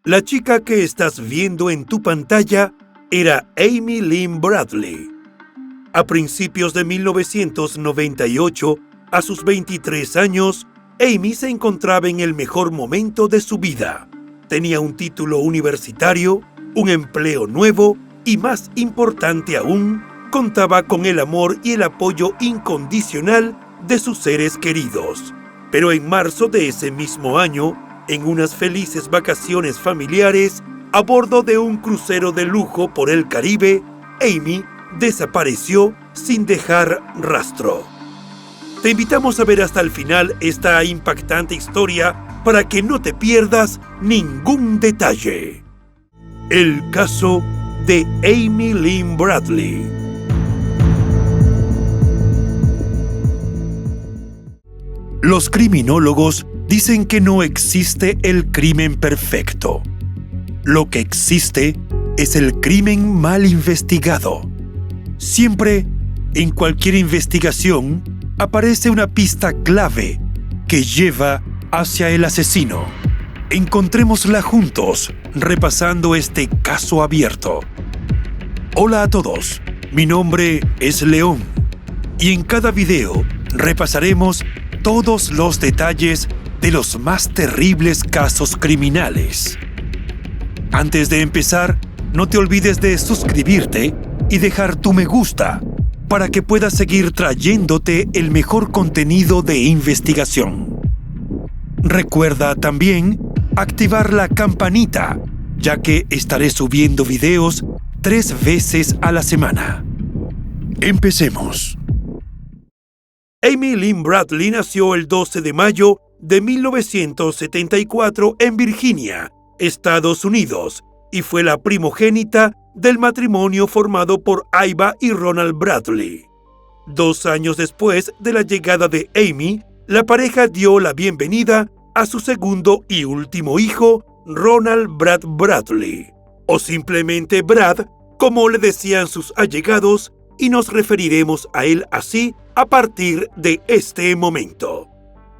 La chica que estás viendo en tu pantalla era Amy Lynn Bradley. A principios de 1998, a sus 23 años, Amy se encontraba en el mejor momento de su vida. Tenía un título universitario, un empleo nuevo y, más importante aún, contaba con el amor y el apoyo incondicional de sus seres queridos. Pero en marzo de ese mismo año, en unas felices vacaciones familiares, a bordo de un crucero de lujo por el Caribe, Amy desapareció sin dejar rastro. Te invitamos a ver hasta el final esta impactante historia para que no te pierdas ningún detalle. El caso de Amy Lynn Bradley. Los criminólogos dicen que no existe el crimen perfecto. Lo que existe es el crimen mal investigado. Siempre, en cualquier investigación, aparece una pista clave que lleva hacia el asesino. Encontrémosla juntos, repasando este caso abierto. Hola a todos, mi nombre es León, y en cada video repasaremos todos los detalles de los más terribles casos criminales. Antes de empezar, no te olvides de suscribirte y dejar tu me gusta para que puedas seguir trayéndote el mejor contenido de investigación. Recuerda también activar la campanita, ya que estaré subiendo videos 3 veces a la semana. Empecemos. Amy Lynn Bradley nació el 12 de mayo de 1974 en Virginia, Estados Unidos, y fue la primogénita del matrimonio formado por Iva y Ronald Bradley. 2 años después de la llegada de Amy, la pareja dio la bienvenida a su segundo y último hijo, Ronald Brad Bradley, o simplemente Brad, como le decían sus allegados, y nos referiremos a él así a partir de este momento.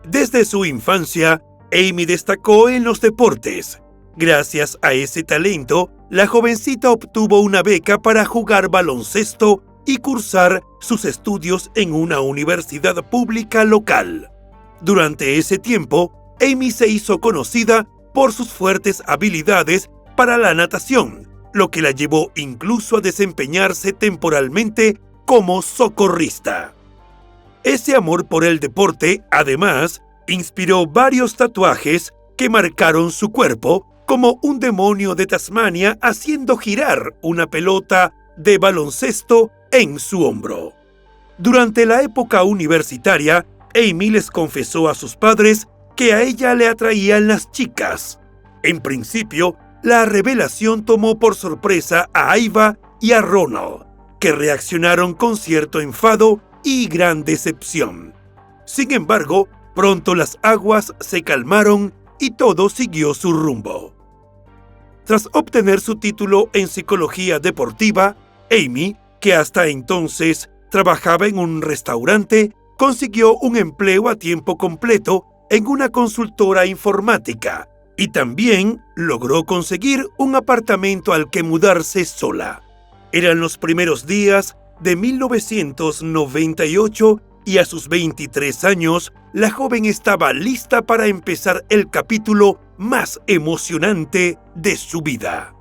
Desde su infancia, Amy destacó en los deportes. Gracias a ese talento, la jovencita obtuvo una beca para jugar baloncesto y cursar sus estudios en una universidad pública local. Durante ese tiempo, Amy se hizo conocida por sus fuertes habilidades para la natación, lo que la llevó incluso a desempeñarse temporalmente como socorrista. Ese amor por el deporte, además, inspiró varios tatuajes que marcaron su cuerpo, como un demonio de Tasmania haciendo girar una pelota de baloncesto en su hombro. Durante la época universitaria, Amy les confesó a sus padres que a ella le atraían las chicas. En principio, la revelación tomó por sorpresa a Iva y a Ronald, que reaccionaron con cierto enfado y gran decepción. Sin embargo, pronto las aguas se calmaron y todo siguió su rumbo. Tras obtener su título en psicología deportiva, Amy, que hasta entonces trabajaba en un restaurante, consiguió un empleo a tiempo completo en una consultora informática y también logró conseguir un apartamento al que mudarse sola. Eran los primeros días de 1998 y a sus 23 años, la joven estaba lista para empezar el capítulo más emocionante de su vida.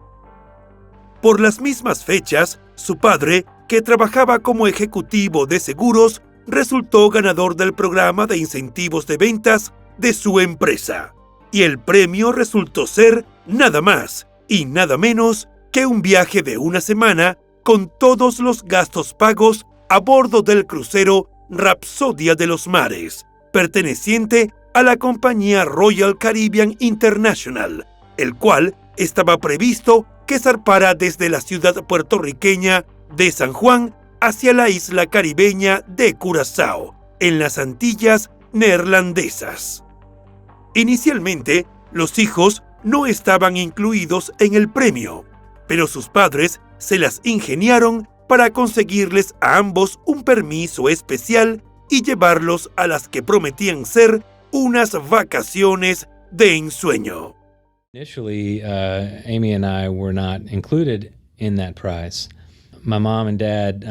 Por las mismas fechas, su padre, que trabajaba como ejecutivo de seguros, resultó ganador del programa de incentivos de ventas de su empresa. Y el premio resultó ser nada más y nada menos que un viaje de una semana con todos los gastos pagos a bordo del crucero Rapsodia de los Mares, perteneciente a la compañía Royal Caribbean International, el cual estaba previsto que zarpara desde la ciudad puertorriqueña de San Juan hacia la isla caribeña de Curazao, en las Antillas neerlandesas. Inicialmente, los hijos no estaban incluidos en el premio, pero sus padres se las ingeniaron para conseguirles a ambos un permiso especial y llevarlos a las que prometían ser unas vacaciones de ensueño. Initially, Amy and I were not included in that prize. My mom and dad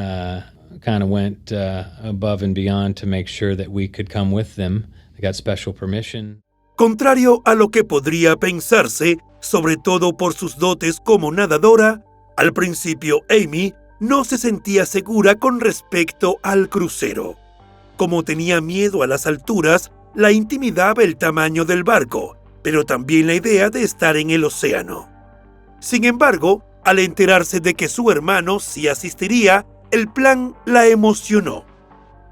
kind of went above and beyond to make sure that we could come with them. They got special permission. Contrario a lo que podría pensarse, sobre todo por sus dotes como nadadora, al principio Amy no se sentía segura con respecto al crucero. Como tenía miedo a las alturas, la intimidaba el tamaño del barco, pero también la idea de estar en el océano. Sin embargo, al enterarse de que su hermano sí asistiría, el plan la emocionó.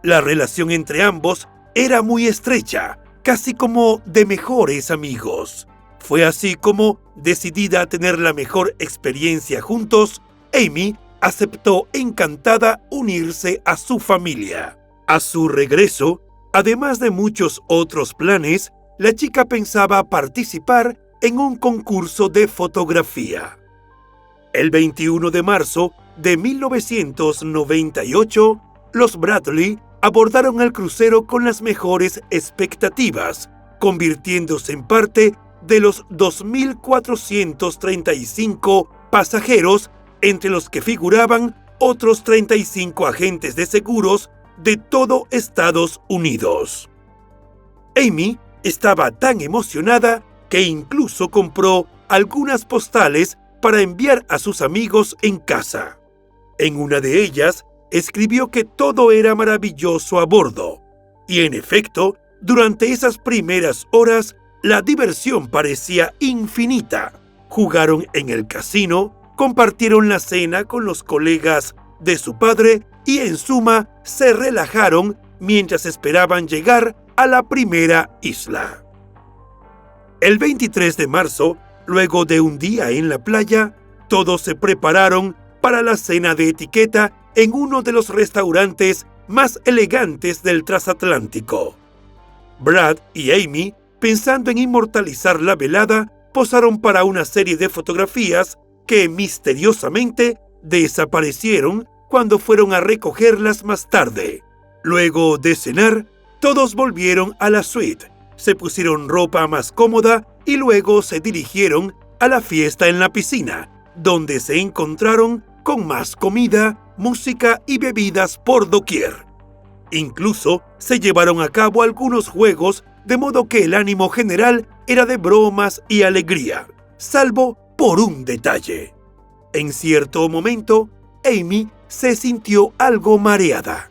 La relación entre ambos era muy estrecha, casi como de mejores amigos. Fue así como, decidida a tener la mejor experiencia juntos, Amy aceptó encantada unirse a su familia. A su regreso, además de muchos otros planes, la chica pensaba participar en un concurso de fotografía. El 21 de marzo de 1998, los Bradley abordaron el crucero con las mejores expectativas, convirtiéndose en parte de los 2.435 pasajeros, entre los que figuraban otros 35 agentes de seguros de todo Estados Unidos. Amy estaba tan emocionada que incluso compró algunas postales para enviar a sus amigos en casa. En una de ellas, escribió que todo era maravilloso a bordo. Y en efecto, durante esas primeras horas, la diversión parecía infinita. Jugaron en el casino, compartieron la cena con los colegas de su padre y, en suma, se relajaron mientras esperaban llegar a la primera isla. El 23 de marzo, luego de un día en la playa, todos se prepararon para la cena de etiqueta en uno de los restaurantes más elegantes del transatlántico. Brad y Amy, pensando en inmortalizar la velada, posaron para una serie de fotografías que misteriosamente desaparecieron cuando fueron a recogerlas más tarde. Luego de cenar, todos volvieron a la suite, se pusieron ropa más cómoda y luego se dirigieron a la fiesta en la piscina, donde se encontraron con más comida, música y bebidas por doquier. Incluso se llevaron a cabo algunos juegos, de modo que el ánimo general era de bromas y alegría, salvo por un detalle. En cierto momento, Amy se sintió algo mareada.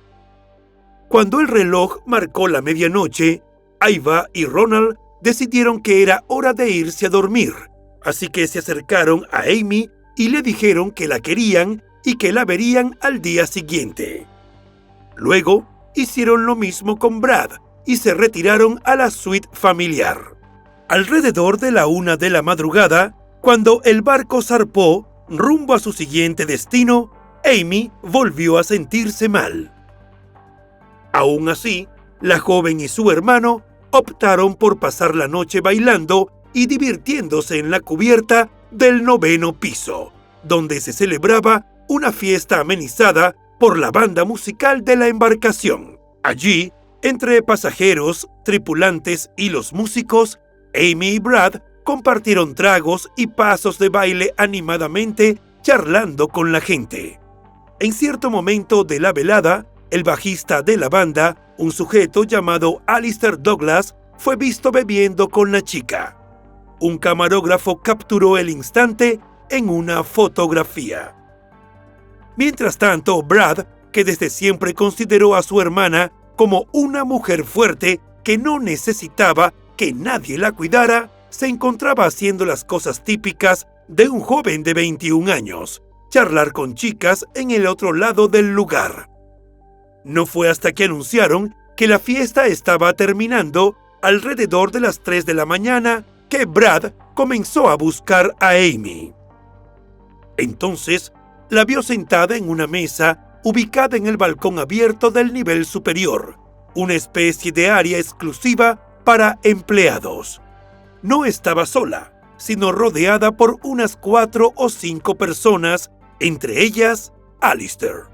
Cuando el reloj marcó la medianoche, Ava y Ronald decidieron que era hora de irse a dormir, así que se acercaron a Amy y le dijeron que la querían y que la verían al día siguiente. Luego, hicieron lo mismo con Brad y se retiraron a la suite familiar. Alrededor de la 1 de la madrugada, cuando el barco zarpó rumbo a su siguiente destino, Amy volvió a sentirse mal. Aún así, la joven y su hermano optaron por pasar la noche bailando y divirtiéndose en la cubierta del 9º piso, donde se celebraba una fiesta amenizada por la banda musical de la embarcación. Allí, entre pasajeros, tripulantes y los músicos, Amy y Brad compartieron tragos y pasos de baile animadamente, charlando con la gente. En cierto momento de la velada, el bajista de la banda, un sujeto llamado Alistair Douglas, fue visto bebiendo con la chica. Un camarógrafo capturó el instante en una fotografía. Mientras tanto, Brad, que desde siempre consideró a su hermana como una mujer fuerte que no necesitaba que nadie la cuidara, se encontraba haciendo las cosas típicas de un joven de 21 años, charlar con chicas en el otro lado del lugar. No fue hasta que anunciaron que la fiesta estaba terminando alrededor de las 3 de la mañana que Brad comenzó a buscar a Amy. Entonces, la vio sentada en una mesa ubicada en el balcón abierto del nivel superior, una especie de área exclusiva para empleados. No estaba sola, sino rodeada por unas 4 o 5 personas, entre ellas Alistair.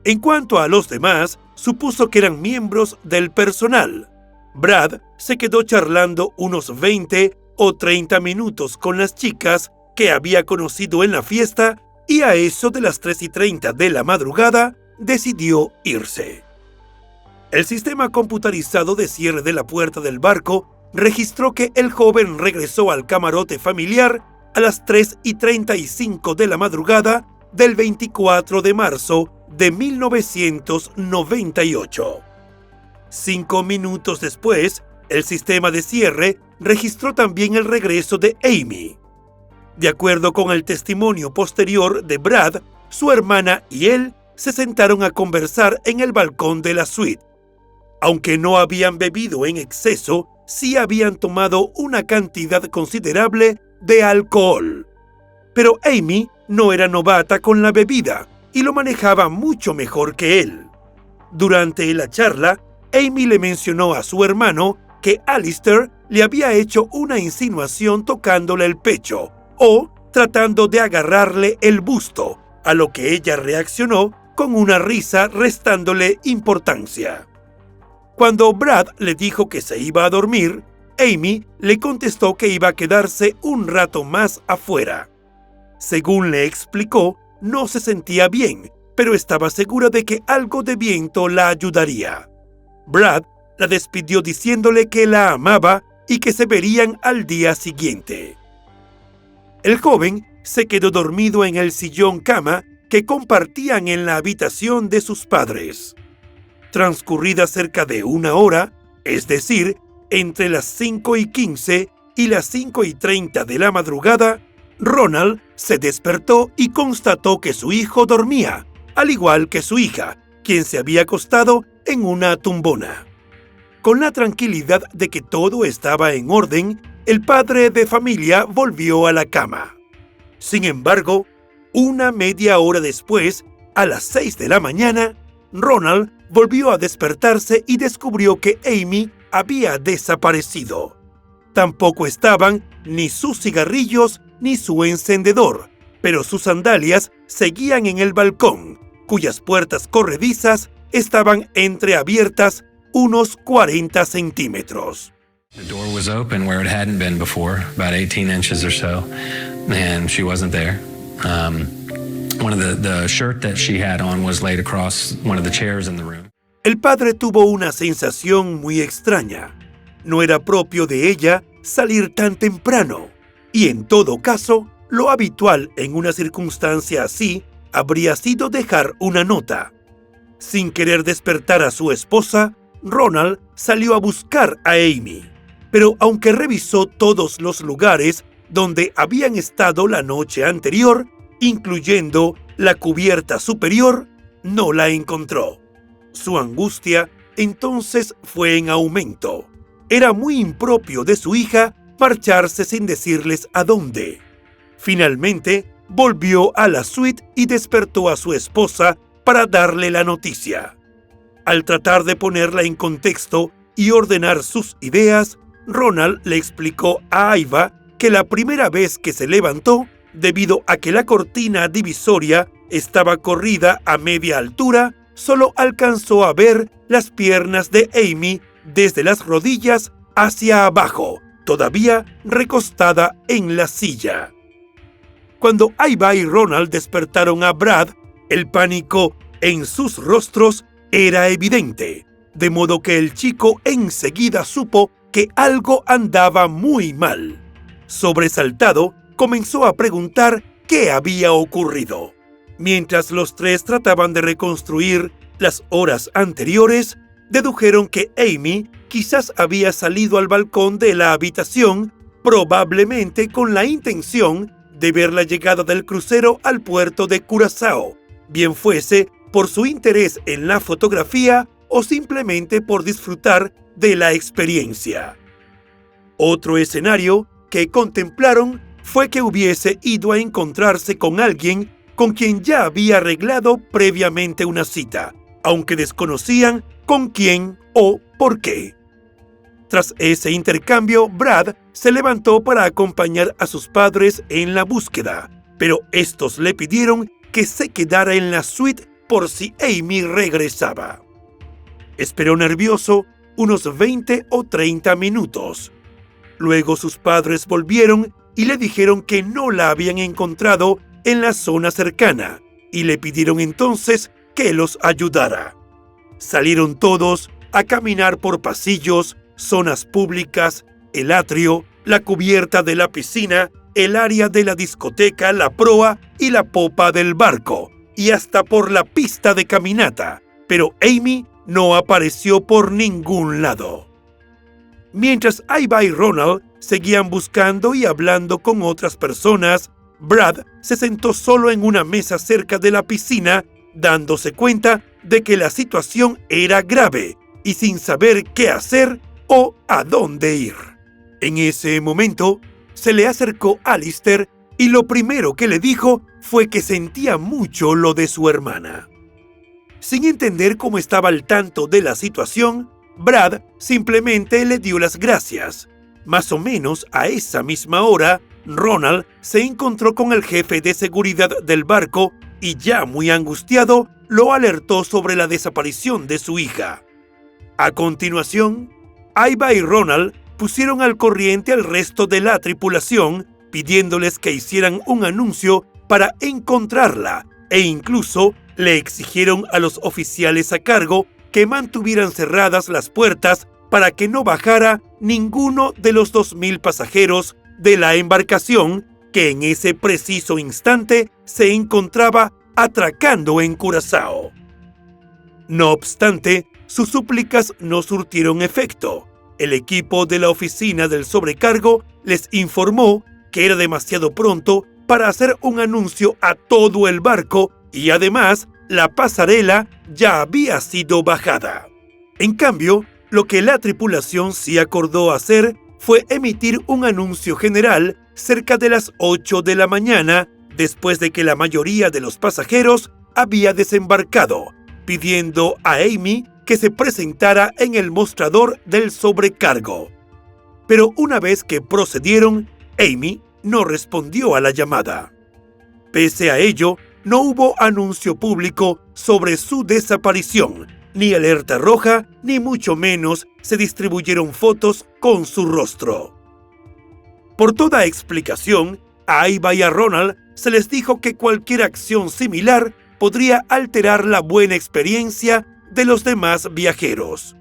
En cuanto a los demás, supuso que eran miembros del personal. Brad se quedó charlando unos 20 o 30 minutos con las chicas que había conocido en la fiesta y a eso de las 3:30 de la madrugada decidió irse. El sistema computarizado de cierre de la puerta del barco registró que el joven regresó al camarote familiar a las 3:35 de la madrugada del 24 de marzo de 1998. 5 minutos después, el sistema de cierre registró también el regreso de Amy. De acuerdo con el testimonio posterior de Brad, su hermana y él se sentaron a conversar en el balcón de la suite. Aunque no habían bebido en exceso, sí habían tomado una cantidad considerable de alcohol. Pero Amy no era novata con la bebida y lo manejaba mucho mejor que él. Durante la charla, Amy le mencionó a su hermano que Alistair le había hecho una insinuación tocándole el pecho o tratando de agarrarle el busto, a lo que ella reaccionó con una risa restándole importancia. Cuando Brad le dijo que se iba a dormir, Amy le contestó que iba a quedarse un rato más afuera. Según le explicó, no se sentía bien, pero estaba segura de que algo de viento la ayudaría. Brad la despidió diciéndole que la amaba y que se verían al día siguiente. El joven se quedó dormido en el sillón cama que compartían en la habitación de sus padres. Transcurrida cerca de 1 hora, es decir, entre las 5:15 y las 5:30 de la madrugada, Ronald se despertó y constató que su hijo dormía, al igual que su hija, quien se había acostado en una tumbona. Con la tranquilidad de que todo estaba en orden, el padre de familia volvió a la cama. Sin embargo, una media hora después, a las 6 de la mañana, Ronald volvió a despertarse y descubrió que Amy había desaparecido. Tampoco estaban ni sus cigarrillos ni su encendedor, pero sus sandalias seguían en el balcón, cuyas puertas corredizas estaban entreabiertas unos 40 centímetros. The door was open where it hadn't been before, about 18 inches or so, and she wasn't there. One of the shirt that she had on was laid across one of the chairs in the room. El padre tuvo una sensación muy extraña. No era propio de ella salir tan temprano, y en todo caso, lo habitual en una circunstancia así habría sido dejar una nota. Sin querer despertar a su esposa, Ronald salió a buscar a Amy. Pero aunque revisó todos los lugares donde habían estado la noche anterior, incluyendo la cubierta superior, no la encontró. Su angustia entonces fue en aumento. Era muy impropio de su hija marcharse sin decirles a dónde. Finalmente, volvió a la suite y despertó a su esposa para darle la noticia. Al tratar de ponerla en contexto y ordenar sus ideas, Ronald le explicó a Aiva que la primera vez que se levantó, debido a que la cortina divisoria estaba corrida a media altura, solo alcanzó a ver las piernas de Amy desde las rodillas hacia abajo, todavía recostada en la silla. Cuando Aiva y Ronald despertaron a Brad, el pánico en sus rostros era evidente, de modo que el chico enseguida supo que algo andaba muy mal. Sobresaltado, comenzó a preguntar qué había ocurrido. Mientras los tres trataban de reconstruir las horas anteriores, dedujeron que Amy quizás había salido al balcón de la habitación, probablemente con la intención de ver la llegada del crucero al puerto de Curazao, bien fuese por su interés en la fotografía o simplemente por disfrutar de la experiencia. Otro escenario que contemplaron fue que hubiese ido a encontrarse con alguien con quien ya había arreglado previamente una cita, aunque desconocían con quién o por qué. Tras ese intercambio, Brad se levantó para acompañar a sus padres en la búsqueda, pero estos le pidieron que se quedara en la suite por si Amy regresaba. Esperó nervioso unos 20 o 30 minutos. Luego sus padres volvieron y le dijeron que no la habían encontrado en la zona cercana y le pidieron entonces que los ayudara. Salieron todos a caminar por pasillos, zonas públicas, el atrio, la cubierta de la piscina, el área de la discoteca, la proa y la popa del barco, y hasta por la pista de caminata, pero Amy no apareció por ningún lado. Mientras Iva y Ronald seguían buscando y hablando con otras personas, Brad se sentó solo en una mesa cerca de la piscina, dándose cuenta de que la situación era grave y sin saber qué hacer o a dónde ir. En ese momento, se le acercó Alistair y lo primero que le dijo fue que sentía mucho lo de su hermana. Sin entender cómo estaba al tanto de la situación, Brad simplemente le dio las gracias. Más o menos a esa misma hora, Ronald se encontró con el jefe de seguridad del barco y ya muy angustiado, lo alertó sobre la desaparición de su hija. A continuación, Iva y Ronald pusieron al corriente al resto de la tripulación, pidiéndoles que hicieran un anuncio para encontrarla e incluso le exigieron a los oficiales a cargo que mantuvieran cerradas las puertas para que no bajara ninguno de los 2,000 pasajeros de la embarcación que en ese preciso instante se encontraba atracando en Curazao. No obstante, sus súplicas no surtieron efecto. El equipo de la oficina del sobrecargo les informó que era demasiado pronto para hacer un anuncio a todo el barco y además la pasarela ya había sido bajada. En cambio, lo que la tripulación sí acordó hacer fue emitir un anuncio general cerca de las 8 de la mañana, después de que la mayoría de los pasajeros había desembarcado, pidiendo a Amy que se presentara en el mostrador del sobrecargo. Pero una vez que procedieron, Amy no respondió a la llamada. Pese a ello, no hubo anuncio público sobre su desaparición, ni alerta roja, ni mucho menos se distribuyeron fotos con su rostro. Por toda explicación, a Iva y a Ronald se les dijo que cualquier acción similar podría alterar la buena experiencia de los demás viajeros.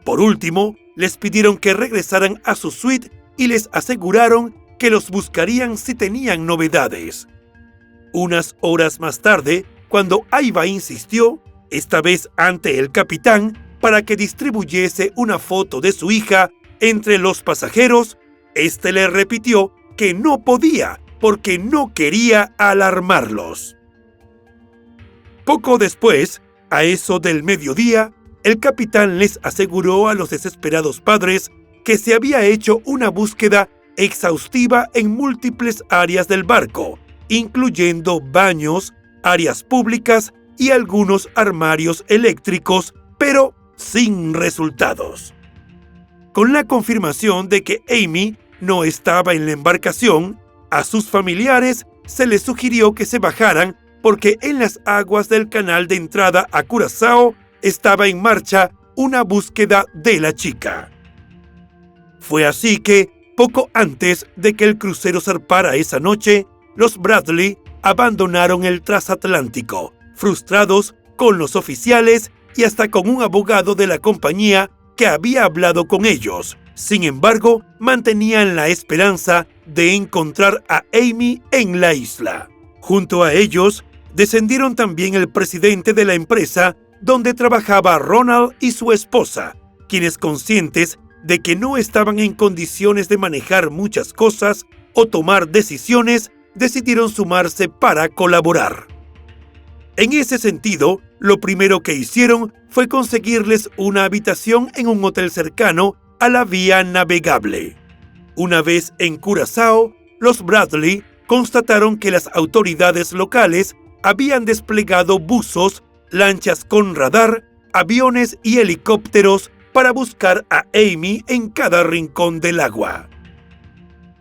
Por último, les pidieron que regresaran a su suite y les aseguraron que los buscarían si tenían novedades. Unas horas más tarde, cuando Iva insistió, esta vez ante el capitán, para que distribuyese una foto de su hija entre los pasajeros, este le repitió que no podía porque no quería alarmarlos. Poco después, a eso del mediodía, el capitán les aseguró a los desesperados padres que se había hecho una búsqueda exhaustiva en múltiples áreas del barco, incluyendo baños, áreas públicas y algunos armarios eléctricos, pero sin resultados. Con la confirmación de que Amy no estaba en la embarcación, a sus familiares se les sugirió que se bajaran porque en las aguas del canal de entrada a Curazao estaba en marcha una búsqueda de la chica. Fue así que, poco antes de que el crucero zarpara esa noche, los Bradley abandonaron el transatlántico, frustrados con los oficiales y hasta con un abogado de la compañía que había hablado con ellos. Sin embargo, mantenían la esperanza de encontrar a Amy en la isla. Junto a ellos, descendieron también el presidente de la empresa donde trabajaba Ronald y su esposa, quienes, conscientes de que no estaban en condiciones de manejar muchas cosas o tomar decisiones, decidieron sumarse para colaborar. En ese sentido, lo primero que hicieron fue conseguirles una habitación en un hotel cercano a la vía navegable. Una vez en Curazao, los Bradley constataron que las autoridades locales habían desplegado buzos, lanchas con radar, aviones y helicópteros para buscar a Amy en cada rincón del agua.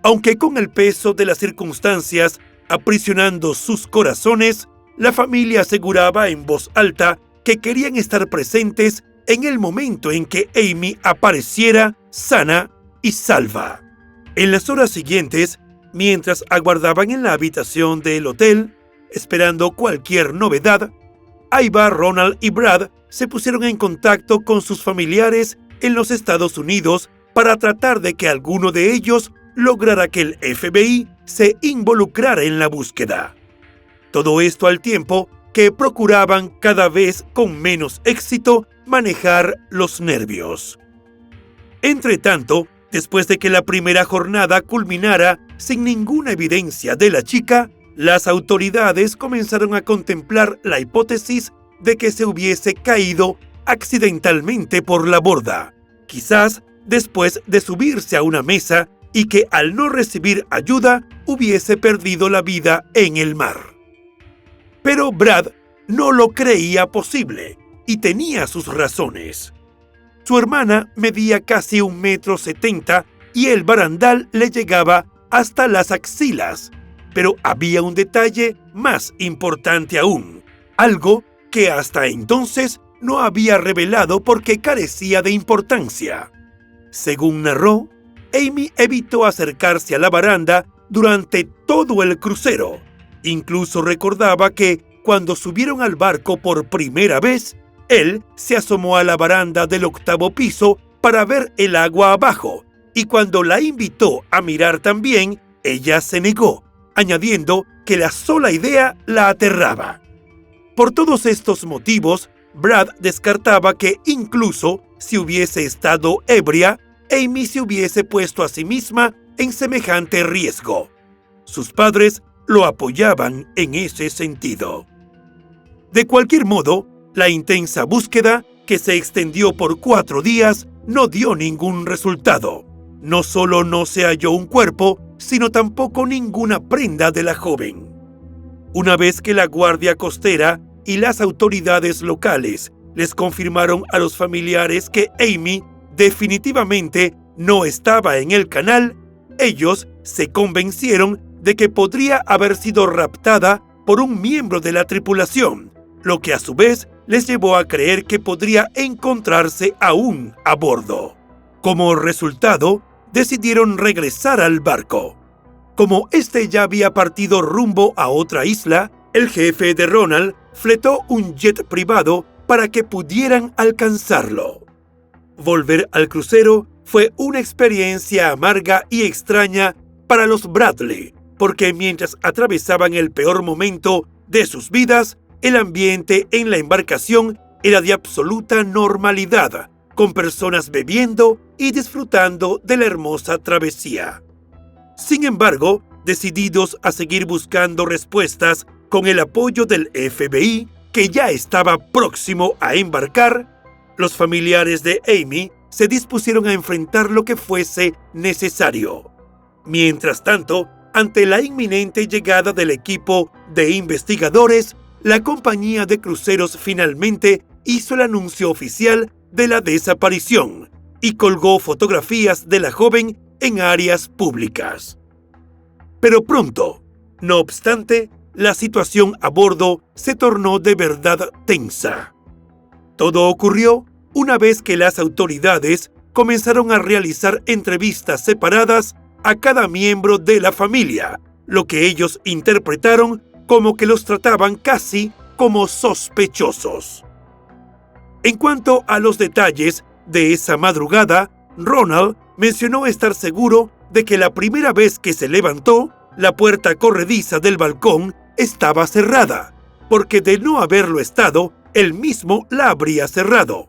Aunque con el peso de las circunstancias aprisionando sus corazones, la familia aseguraba en voz alta que querían estar presentes en el momento en que Amy apareciera sana y salva. En las horas siguientes, mientras aguardaban en la habitación del hotel, esperando cualquier novedad, Ava, Ronald y Brad se pusieron en contacto con sus familiares en los Estados Unidos para tratar de que alguno de ellos lograra que el FBI se involucrara en la búsqueda. Todo esto al tiempo que procuraban cada vez con menos éxito manejar los nervios. Entretanto, después de que la primera jornada culminara sin ninguna evidencia de la chica, las autoridades comenzaron a contemplar la hipótesis de que se hubiese caído accidentalmente por la borda, quizás después de subirse a una mesa y que al no recibir ayuda hubiese perdido la vida en el mar. Pero Brad no lo creía posible y tenía sus razones. Su hermana medía casi 1,70 m y el barandal le llegaba hasta las axilas. Pero había un detalle más importante aún, algo que hasta entonces no había revelado porque carecía de importancia. Según narró, Amy evitó acercarse a la baranda durante todo el crucero. Incluso recordaba que, cuando subieron al barco por primera vez, él se asomó a la baranda del 8º piso para ver el agua abajo, y cuando la invitó a mirar también, ella se negó, añadiendo que la sola idea la aterraba. Por todos estos motivos, Brad descartaba que incluso si hubiese estado ebria, Amy se hubiese puesto a sí misma en semejante riesgo. Sus padres lo apoyaban en ese sentido. De cualquier modo, la intensa búsqueda, que se extendió por 4 días, no dio ningún resultado. No solo no se halló un cuerpo, sino tampoco ninguna prenda de la joven. Una vez que la Guardia Costera y las autoridades locales les confirmaron a los familiares que Amy definitivamente no estaba en el canal, ellos se convencieron de que podría haber sido raptada por un miembro de la tripulación, lo que a su vez les llevó a creer que podría encontrarse aún a bordo. Como resultado, decidieron regresar al barco. Como este ya había partido rumbo a otra isla, el jefe de Ronald fletó un jet privado para que pudieran alcanzarlo. Volver al crucero fue una experiencia amarga y extraña para los Bradley, porque mientras atravesaban el peor momento de sus vidas, el ambiente en la embarcación era de absoluta normalidad, con personas bebiendo y disfrutando de la hermosa travesía. Sin embargo, decididos a seguir buscando respuestas con el apoyo del FBI, que ya estaba próximo a embarcar, los familiares de Amy se dispusieron a enfrentar lo que fuese necesario. Mientras tanto, ante la inminente llegada del equipo de investigadores, la compañía de cruceros finalmente hizo el anuncio oficial de la desaparición y colgó fotografías de la joven en áreas públicas. Pero pronto, no obstante, la situación a bordo se tornó de verdad tensa. Todo ocurrió una vez que las autoridades comenzaron a realizar entrevistas separadas a cada miembro de la familia, lo que ellos interpretaron como que los trataban casi como sospechosos. En cuanto a los detalles de esa madrugada, Ronald mencionó estar seguro de que la primera vez que se levantó, la puerta corrediza del balcón estaba cerrada, porque de no haberlo estado, él mismo la habría cerrado.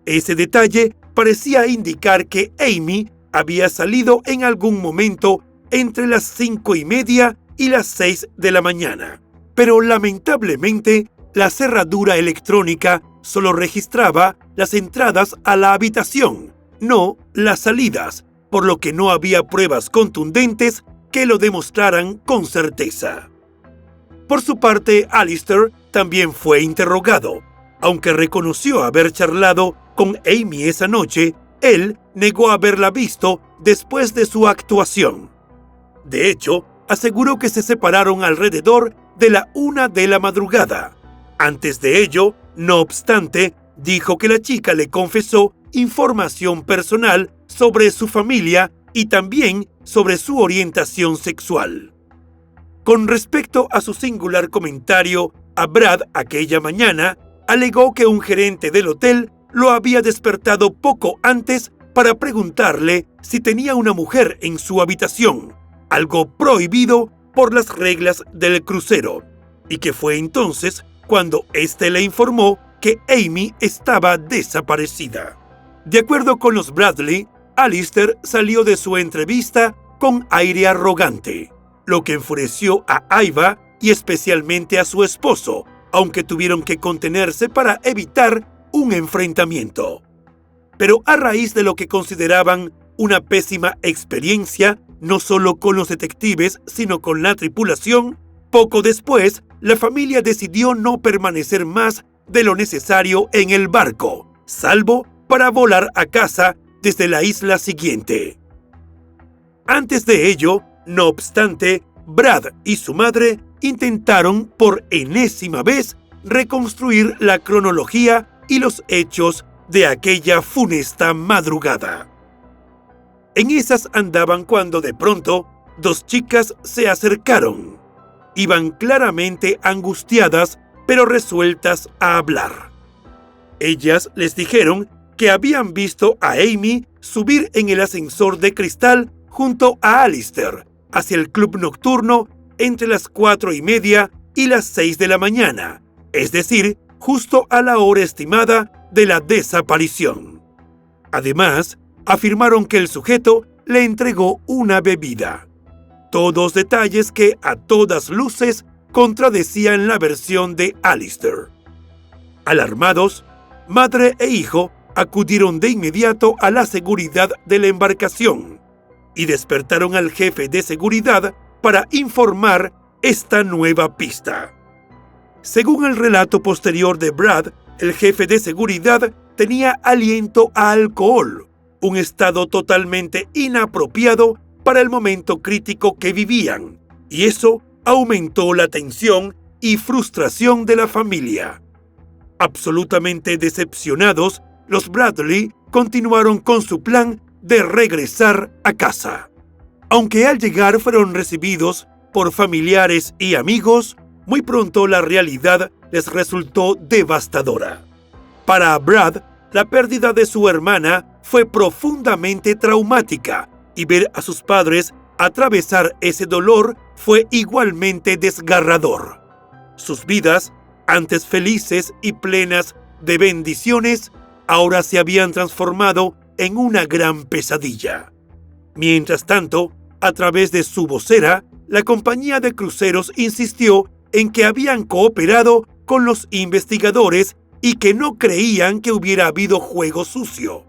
Ese detalle parecía indicar que Amy había salido en algún momento entre las 5:30 y las 6 de la mañana. Pero lamentablemente, la cerradura electrónica solo registraba las entradas a la habitación, no las salidas, por lo que no había pruebas contundentes que lo demostraran con certeza. Por su parte, Alistair también fue interrogado. Aunque reconoció haber charlado con Amy esa noche, él negó haberla visto después de su actuación. De hecho, aseguró que se separaron alrededor de la 1 de la madrugada. Antes de ello, no obstante, dijo que la chica le confesó información personal sobre su familia y también sobre su orientación sexual. Con respecto a su singular comentario a Brad aquella mañana, alegó que un gerente del hotel lo había despertado poco antes para preguntarle si tenía una mujer en su habitación, algo prohibido por las reglas del crucero, y que fue entonces cuando éste le informó que Amy estaba desaparecida. De acuerdo con los Bradley, Alistair salió de su entrevista con aire arrogante, lo que enfureció a Iva y especialmente a su esposo, aunque tuvieron que contenerse para evitar un enfrentamiento. Pero a raíz de lo que consideraban una pésima experiencia, no solo con los detectives, sino con la tripulación, poco después, la familia decidió no permanecer más de lo necesario en el barco, salvo para volar a casa desde la isla siguiente. Antes de ello, no obstante, Brad y su madre intentaron por enésima vez reconstruir la cronología y los hechos de aquella funesta madrugada. En esas andaban cuando de pronto 2 chicas se acercaron. Iban claramente angustiadas, pero resueltas a hablar. Ellas les dijeron que habían visto a Amy subir en el ascensor de cristal junto a Alistair hacia el club nocturno entre las 4:30 y las 6 de la mañana, es decir, justo a la hora estimada de la desaparición. Además, afirmaron que el sujeto le entregó una bebida. Todos detalles que a todas luces contradecían la versión de Alistair. Alarmados, madre e hijo acudieron de inmediato a la seguridad de la embarcación y despertaron al jefe de seguridad para informar esta nueva pista. Según el relato posterior de Brad, el jefe de seguridad tenía aliento a alcohol, un estado totalmente inapropiado para el momento crítico que vivían, y eso aumentó la tensión y frustración de la familia. Absolutamente decepcionados, los Bradley continuaron con su plan de regresar a casa. Aunque al llegar fueron recibidos por familiares y amigos, muy pronto la realidad les resultó devastadora. Para Brad, la pérdida de su hermana fue profundamente traumática y ver a sus padres atravesar ese dolor fue igualmente desgarrador. Sus vidas, antes felices y plenas de bendiciones, ahora se habían transformado en una gran pesadilla. Mientras tanto, a través de su vocera, la compañía de cruceros insistió en que habían cooperado con los investigadores y que no creían que hubiera habido juego sucio.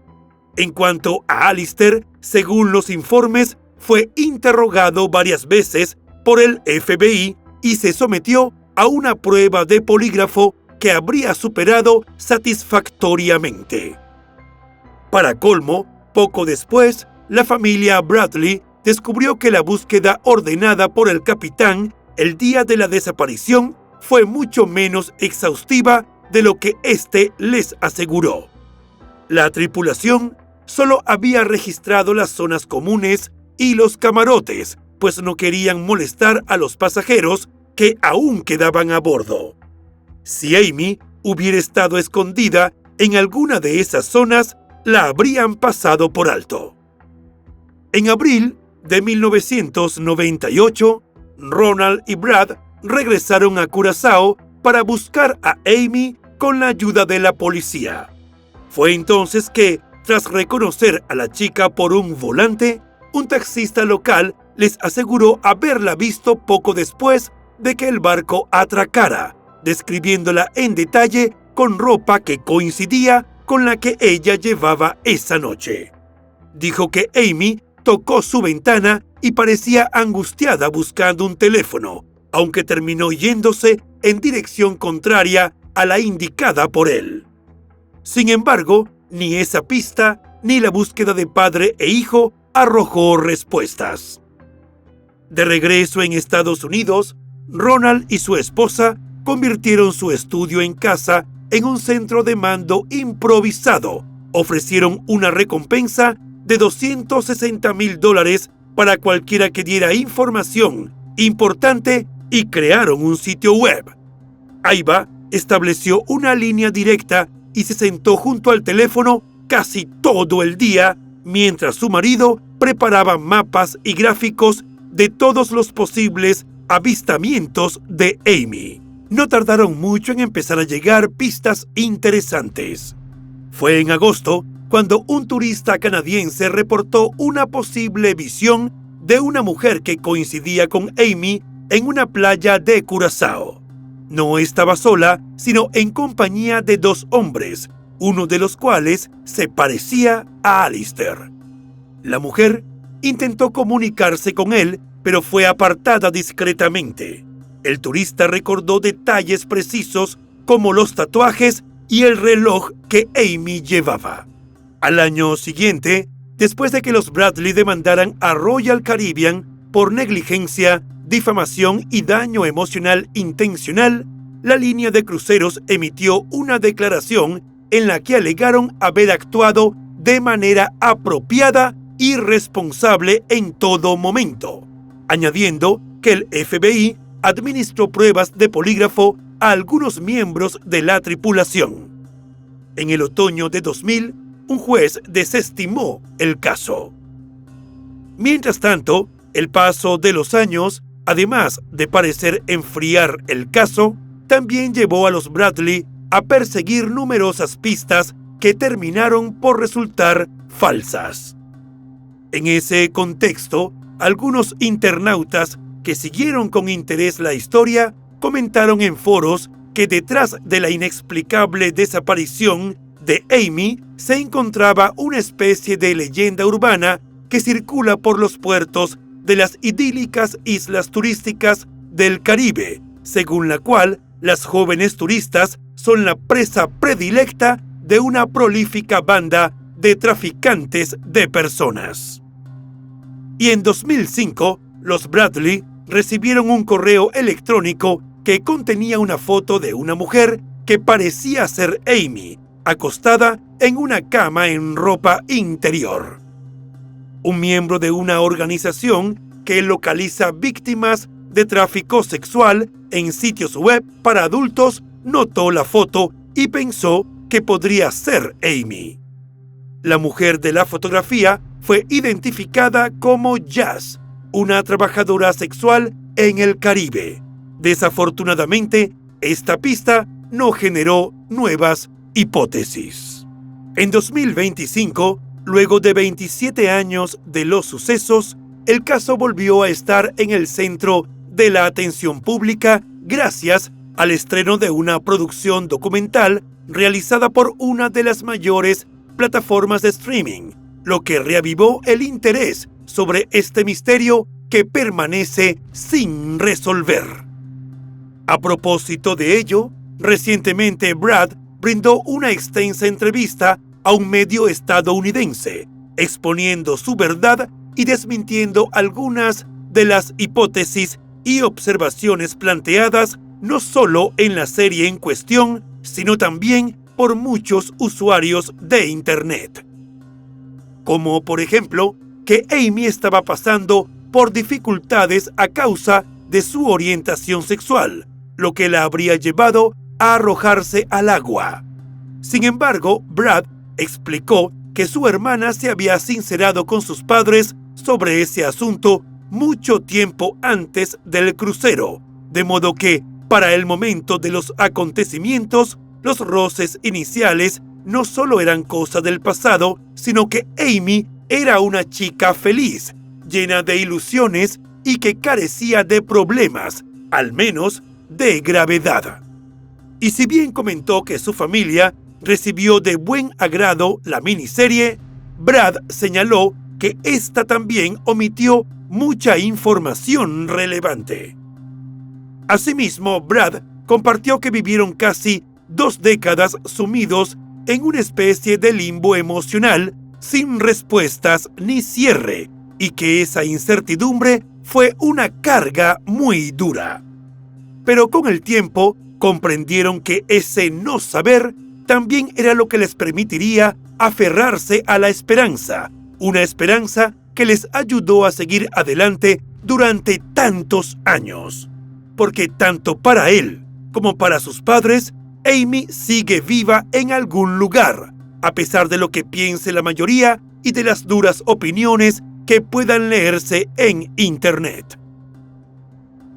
En cuanto a Alistair, según los informes, fue interrogado varias veces por el FBI y se sometió a una prueba de polígrafo que habría superado satisfactoriamente. Para colmo, poco después, la familia Bradley descubrió que la búsqueda ordenada por el capitán el día de la desaparición fue mucho menos exhaustiva de lo que éste les aseguró. La tripulación solo había registrado las zonas comunes y los camarotes, pues no querían molestar a los pasajeros que aún quedaban a bordo. Si Amy hubiera estado escondida en alguna de esas zonas, la habrían pasado por alto. En abril de 1998, Ronald y Brad regresaron a Curazao para buscar a Amy con la ayuda de la policía. Fue entonces que, tras reconocer a la chica por un volante, un taxista local les aseguró haberla visto poco después de que el barco atracara, describiéndola en detalle con ropa que coincidía con la que ella llevaba esa noche. Dijo que Amy tocó su ventana y parecía angustiada buscando un teléfono, aunque terminó yéndose en dirección contraria a la indicada por él. Sin embargo, ni esa pista ni la búsqueda de padre e hijo arrojó respuestas. De regreso en Estados Unidos, Ronald y su esposa convirtieron su estudio en casa en un centro de mando improvisado, ofrecieron una recompensa de $260,000 para cualquiera que diera información importante y crearon un sitio web. Aiba estableció una línea directa y se sentó junto al teléfono casi todo el día mientras su marido preparaba mapas y gráficos de todos los posibles avistamientos de Amy. No tardaron mucho en empezar a llegar pistas interesantes. Fue en agosto cuando un turista canadiense reportó una posible visión de una mujer que coincidía con Amy en una playa de Curazao. No estaba sola, sino en compañía de 2 hombres, uno de los cuales se parecía a Alistair. La mujer intentó comunicarse con él, pero fue apartada discretamente. El turista recordó detalles precisos como los tatuajes y el reloj que Amy llevaba. Al año siguiente, después de que los Bradley demandaran a Royal Caribbean por negligencia, difamación y daño emocional intencional, la línea de cruceros emitió una declaración en la que alegaron haber actuado de manera apropiada y responsable en todo momento, añadiendo que el FBI administró pruebas de polígrafo a algunos miembros de la tripulación. En el otoño de 2000, un juez desestimó el caso. Mientras tanto, el paso de los años, además de parecer enfriar el caso, también llevó a los Bradley a perseguir numerosas pistas que terminaron por resultar falsas. En ese contexto, algunos internautas que siguieron con interés la historia comentaron en foros que detrás de la inexplicable desaparición de Amy se encontraba una especie de leyenda urbana que circula por los puertos de las idílicas islas turísticas del Caribe, según la cual las jóvenes turistas son la presa predilecta de una prolífica banda de traficantes de personas. Y en 2005, los Bradley recibieron un correo electrónico que contenía una foto de una mujer que parecía ser Amy, acostada en una cama en ropa interior. Un miembro de una organización que localiza víctimas de tráfico sexual en sitios web para adultos notó la foto y pensó que podría ser Amy. La mujer de la fotografía fue identificada como Jazz, una trabajadora sexual en el Caribe. Desafortunadamente, esta pista no generó nuevas hipótesis. En 2025, luego de 27 años de los sucesos, el caso volvió a estar en el centro de la atención pública gracias al estreno de una producción documental realizada por una de las mayores plataformas de streaming, lo que reavivó el interés sobre este misterio que permanece sin resolver. A propósito de ello, recientemente Brad brindó una extensa entrevista a un medio estadounidense, exponiendo su verdad y desmintiendo algunas de las hipótesis y observaciones planteadas no solo en la serie en cuestión, sino también por muchos usuarios de Internet. Como por ejemplo, que Amy estaba pasando por dificultades a causa de su orientación sexual, lo que la habría llevado a arrojarse al agua. Sin embargo, Brad explicó que su hermana se había sincerado con sus padres sobre ese asunto mucho tiempo antes del crucero, de modo que, para el momento de los acontecimientos, los roces iniciales no solo eran cosa del pasado, sino que Amy era una chica feliz, llena de ilusiones y que carecía de problemas, al menos de gravedad. Y si bien comentó que su familia recibió de buen agrado la miniserie, Brad señaló que esta también omitió mucha información relevante. Asimismo, Brad compartió que vivieron casi 2 décadas sumidos en una especie de limbo emocional sin respuestas ni cierre, y que esa incertidumbre fue una carga muy dura. Pero con el tiempo comprendieron que ese no saber también era lo que les permitiría aferrarse a la esperanza, una esperanza que les ayudó a seguir adelante durante tantos años. Porque tanto para él como para sus padres, Amy sigue viva en algún lugar, a pesar de lo que piense la mayoría y de las duras opiniones que puedan leerse en Internet.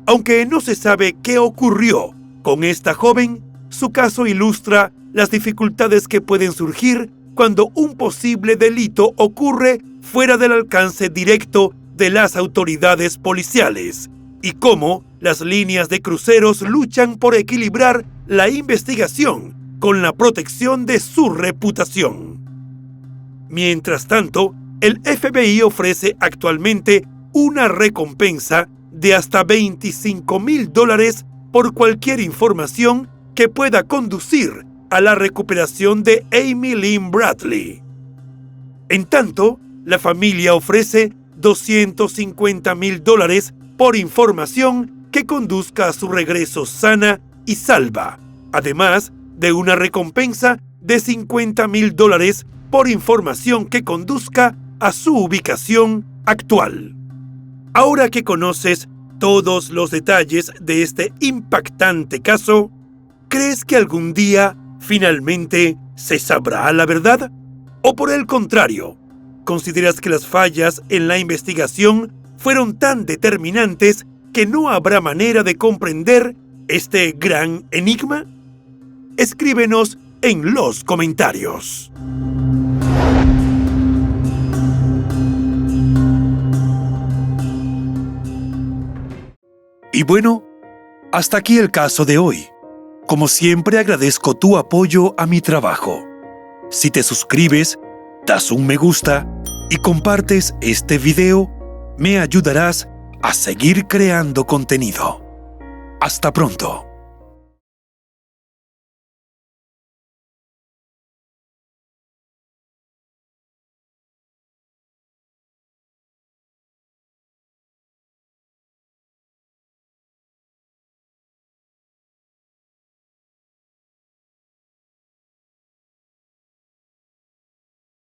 Aunque no se sabe qué ocurrió con esta joven, su caso ilustra las dificultades que pueden surgir cuando un posible delito ocurre fuera del alcance directo de las autoridades policiales y cómo las líneas de cruceros luchan por equilibrar la investigación con la protección de su reputación. Mientras tanto, el FBI ofrece actualmente una recompensa de hasta $25,000 por cualquier información que pueda conducir a la recuperación de Amy Lynn Bradley. En tanto, la familia ofrece $250,000 por información que conduzca a su regreso sana y salva, además de una recompensa de $50,000 por información que conduzca a su ubicación actual. Ahora que conoces todos los detalles de este impactante caso, ¿crees que algún día finalmente se sabrá la verdad? ¿O por el contrario, consideras que las fallas en la investigación fueron tan determinantes que no habrá manera de comprender este gran enigma? Escríbenos en los comentarios. Y bueno, hasta aquí el caso de hoy. Como siempre, agradezco tu apoyo a mi trabajo. Si te suscribes, das un me gusta y compartes este video, me ayudarás a seguir creando contenido. Hasta pronto.